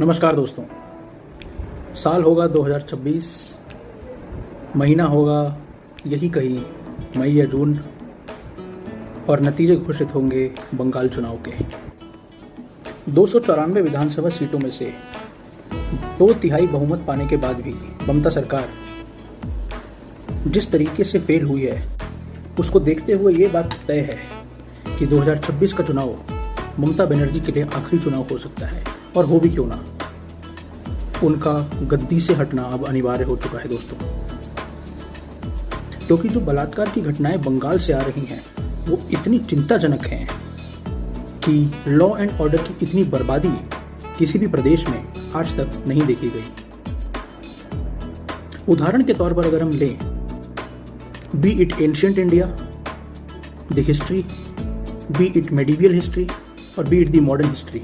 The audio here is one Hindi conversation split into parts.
नमस्कार दोस्तों। साल होगा 2026, महीना होगा यही कहीं मई या जून, और नतीजे घोषित होंगे बंगाल चुनाव के। 294 विधानसभा सीटों में से 2/3 बहुमत पाने के बाद भी ममता सरकार जिस तरीके से फेल हुई है, उसको देखते हुए ये बात तय है कि 2026 का चुनाव ममता बनर्जी के लिए आखिरी चुनाव हो सकता है, और हो भी क्यों ना, उनका गद्दी से हटना अब अनिवार्य हो चुका है दोस्तों। क्योंकि जो बलात्कार की घटनाएं बंगाल से आ रही हैं वो इतनी चिंताजनक हैं कि लॉ एंड ऑर्डर की इतनी बर्बादी किसी भी प्रदेश में आज तक नहीं देखी गई। उदाहरण के तौर पर अगर हम लें, be it ancient India, the history, be it medieval history और be it the modern history,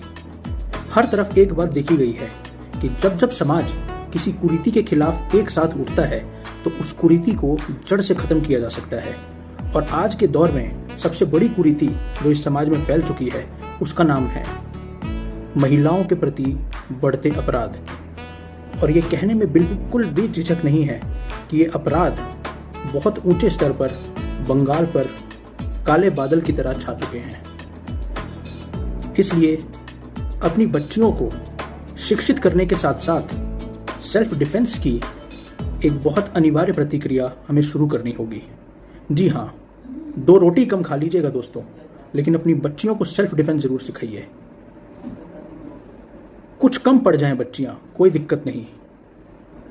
हर तरफ एक बात देखी गई है कि जब जब समाज किसी कुरीति के खिलाफ एक साथ उठता है तो उस कुरीति को जड़ से खत्म किया जा सकता है। और आज के दौर में सबसे बड़ी कुरीति जो इस समाज में फैल चुकी है उसका नाम है महिलाओं के प्रति बढ़ते अपराध। और ये कहने में बिल्कुल भी झिझक नहीं है कि ये अपराध बहुत ऊंचे स्तर पर बंगाल पर काले बादल की तरह छा चुके हैं। इसलिए अपनी बच्चियों को शिक्षित करने के साथ साथ सेल्फ डिफेंस की एक बहुत अनिवार्य प्रतिक्रिया हमें शुरू करनी होगी। जी हाँ, 2 रोटी कम खा लीजिएगा दोस्तों, लेकिन अपनी बच्चियों को सेल्फ डिफेंस जरूर सिखाइए। कुछ कम पड़ जाएं बच्चियां, कोई दिक्कत नहीं।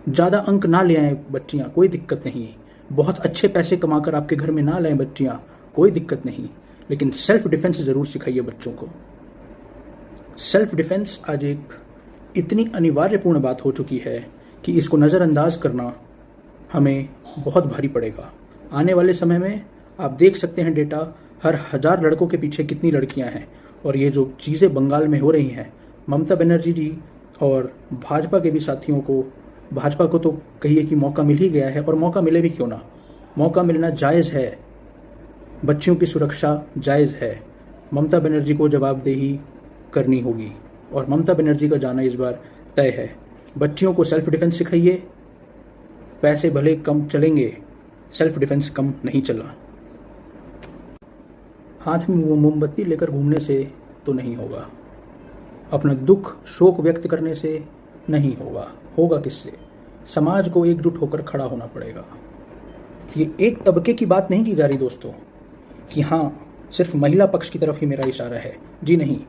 ज़्यादा अंक ना ले आएं बच्चियां, कोई दिक्कत नहीं। बहुत अच्छे पैसे कमाकर आपके घर में ना लाएं बच्चियां, कोई दिक्कत नहीं। लेकिन सेल्फ डिफेंस जरूर सिखाइए बच्चों को। सेल्फ डिफेंस आज एक इतनी अनिवार्यपूर्ण बात हो चुकी है कि इसको नज़रअंदाज करना हमें बहुत भारी पड़ेगा। आने वाले समय में आप देख सकते हैं डेटा, हर 1000 लड़कों के पीछे कितनी लड़कियां हैं। और ये जो चीज़ें बंगाल में हो रही हैं, ममता बनर्जी जी और भाजपा के भी साथियों को, भाजपा को तो कहिए कि मौका मिल ही गया है, और मौका मिले भी क्यों ना, मौका मिलना जायज़ है। बच्चियों की सुरक्षा जायज़ है। ममता बनर्जी को जवाबदेही करनी होगी और ममता बनर्जी का जाना इस बार तय है। बच्चियों को सेल्फ डिफेंस सिखाइए। पैसे भले कम चलेंगे, सेल्फ डिफेंस कम नहीं चला। हाथ में मोमबत्ती लेकर घूमने से तो नहीं होगा, अपना दुख शोक व्यक्त करने से नहीं होगा। होगा किससे? समाज को एकजुट होकर खड़ा होना पड़ेगा। ये एक तबके की बात नहीं की जा रही दोस्तों कि हाँ सिर्फ महिला पक्ष की तरफ ही मेरा इशारा है। जी नहीं,